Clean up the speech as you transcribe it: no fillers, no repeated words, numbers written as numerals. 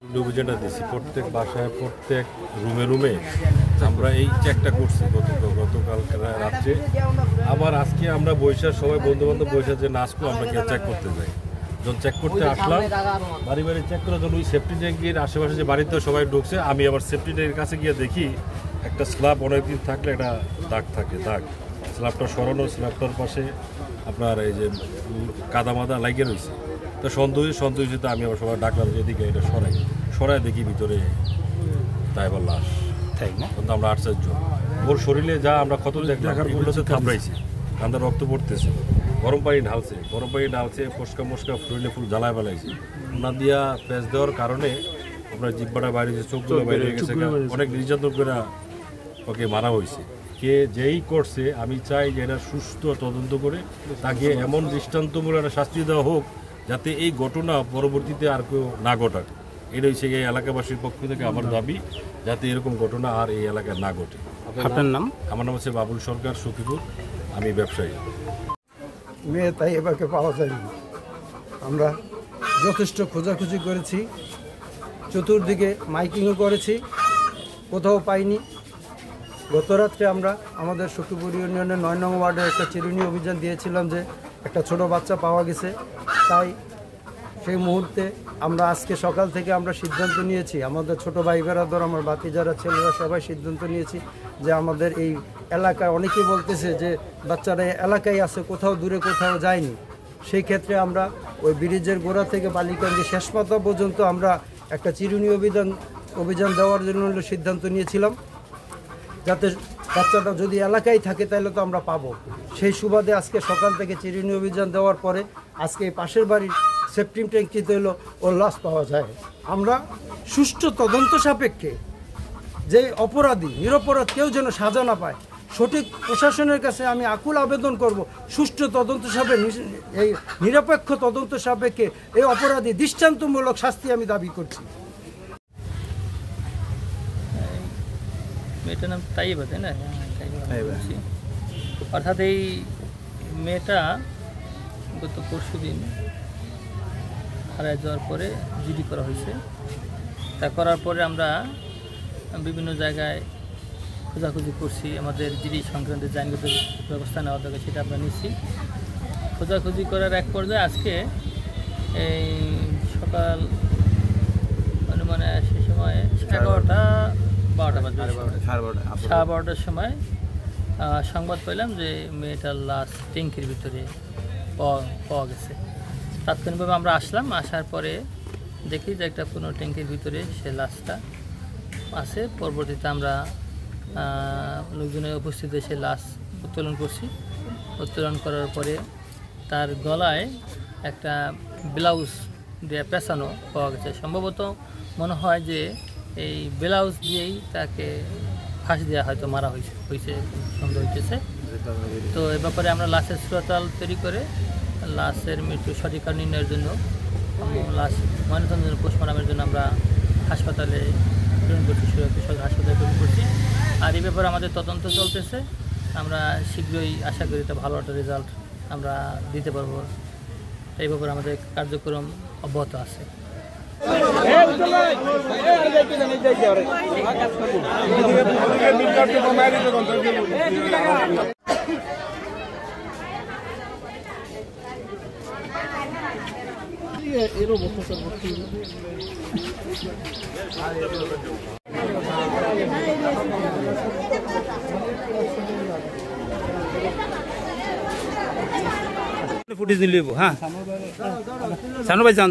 অভিযানটা দিচ্ছি প্রত্যেক বাসায়, প্রত্যেক রুমে রুমে আমরা এই চেকটা করছি গতকাল রাত্রে। আবার আজকে আমরা বৈশাখ সবাই বন্ধু বান্ধব বৈশাখ যে নাচকো আমরা গিয়ে চেক করতে যাই। যখন চেক করতে আসলাম বাড়ি বাড়ি চেক করে যখন ওই সেফটি ট্যাঙ্কির আশেপাশে যে বাড়িতে সবাই ঢুকছে, আমি আবার সেফটি ট্যাঙ্কির কাছে গিয়ে দেখি একটা স্ল্যাব অনেকদিন থাকলে একটা দাগ থাকে, দাগ স্ল্যাবটা সরানো, স্ল্যাবটার পাশে আপনার এই যে কাদা মাদা লাগিয়ে রয়েছে। তো সন্দেহ তো আমি আবার সবাই ডাকলাম যে এদিকে এটা সরাই দেখি ভিতরে ড্রাইভার লাশ, তাই না? কিন্তু আমরা আশ্চর্য, ওর শরীরে যা আমরা ক্ষত দেখলাম এগুলোতে থাপড়াইছে, কান্দা রক্ত পড়তেছে, গরম পানি ঢালছে, ফসকা মস্কা শরীরে ফুল জ্বালায় বেলাইছে। ওনা দিয়া প্যাঁচ দেওয়ার কারণে আপনার জিব্বাটা বাইরে যে চোখগুলো বাইরে হয়ে গেছে, অনেক নির্যাতন করে ওকে মারা হয়েছে। কে যেই করছে আমি চাই যে এটা সুস্থ তদন্ত করে তাকে এমন দৃষ্টান্তমূলক একটা শাস্তি দেওয়া হোক যাতে এই ঘটনা পরবর্তীতে আর কেউ না ঘটাক। এটা হচ্ছে এই এলাকাবাসীর পক্ষ থেকে আমার দাবি, যাতে এরকম ঘটনা আর এই এলাকায় না ঘটে। আপনার নাম? আমার নাম হচ্ছে বাবুল সরকার, সখীপুর, আমি ব্যবসায়ী। মেয়ে তাই এবারকে পাওয়া যায়নি। আমরা যথেষ্ট খোঁজাখুঁজি করেছি, চতুর্দিকে মাইকিংও করেছি, কোথাও পাইনি। গত রাত্রে আমরা আমাদের সখীপুর ইউনিয়নের ৯ নং ওয়ার্ডে একটা চিরুনি অভিযান দিয়েছিলাম যে একটা ছোট বাচ্চা পাওয়া গেছে। তাই সেই মুহূর্তে আমরা আজকে সকাল থেকে আমরা সিদ্ধান্ত নিয়েছি, আমাদের ছোট ভাই বেরাদর, আমার বাকি যারা ছেলেরা সবাই সিদ্ধান্ত নিয়েছি যে আমাদের এই এলাকায় অনেকেই বলতেছে যে বাচ্চারা এলাকায় আছে, কোথাও দূরে কোথাও যায়নি। সেই ক্ষেত্রে আমরা ওই ব্রিজের গোড়া থেকে বালিকান্দি শেষ পাতা পর্যন্ত আমরা একটা চিরুনি অভিযান দেওয়ার জন্য সিদ্ধান্ত নিয়েছিলাম, যাতে বাচ্চাটা যদি এলাকায় থাকে তাহলে তো আমরা পাবো। সেই সুবাদে আজকে সকাল থেকে চিরুনি অভিযান দেওয়ার পরে আজকে এই পাশের বাড়ির সেফটি ট্যাঙ্কিতে হলো ওর লাশ পাওয়া যায়। আমরা সুষ্ঠু তদন্ত সাপেক্ষে যে অপরাধী নিরপরাধ কেউ যেন সাজা না পায়, সঠিক প্রশাসনের কাছে আমি আকুল আবেদন করব, সুষ্ঠু তদন্ত এই নিরপেক্ষ তদন্ত সাপেক্ষে এই অপরাধী দৃষ্টান্তমূলক শাস্তি আমি দাবি করছি। মেয়েটার নাম তাইবা, তাই না? অর্থাৎ এই মেয়েটা গত পরশু দিন হারায় যাওয়ার পরে জিডি করা হয়েছে। তা করার পরে আমরা বিভিন্ন জায়গায় খোঁজাখুঁজি করছি, আমাদের জিডি সংক্রান্ত যে আইনগত ব্যবস্থা নেওয়া দরকার সেটা আমরা নিচ্ছি। খোঁজাখুঁজি করার এক পর্যায়ে আজকে এই সকাল মানে সে সময় 11টা 12টা বাজে, 12:30টার সময় সংবাদ পেলাম যে মেয়েটার লাশ ট্যাঙ্কির ভিতরে পাওয়া গেছে। তাৎক্ষণিকভাবে আমরা আসলাম, আসার পরে দেখি যে একটা কোনো ট্যাঙ্কির ভিতরে সে লাশটা আছে। পরবর্তীতে আমরা লোকজনের উপস্থিতিতে সে লাশ উত্তোলন করছি। উত্তোলন করার পরে তার গলায় একটা ব্লাউজ দিয়ে পেঁচানো পাওয়া গেছে। সম্ভবত মনে হয় যে এই ব্লাউজ দিয়েই তাকে ফাঁস দেওয়া হয়তো মারা হয়েছে সন্দেহ হইতেছে। তো এ ব্যাপারে আমরা লাশের সুরতাল তৈরি করে লাশের মৃত্যু সঠিক কারণ নির্ণয়ের জন্য লাশ ময়নাতদন্তের পোস্টমর্টমের জন্য আমরা হাসপাতালে প্রেরণ করছি, হাসপাতালে প্রেরণ করছি। আর এই ব্যাপারে আমাদের তদন্ত চলতেছে, আমরা শীঘ্রই আশা করি এটা ভালো একটা রেজাল্ট আমরা দিতে পারবো। এই ব্যাপারে আমাদের কার্যক্রম অব্যাহত আছে। ফুটেজ নিয়ে হ্যাঁ, সানু ভাই যান।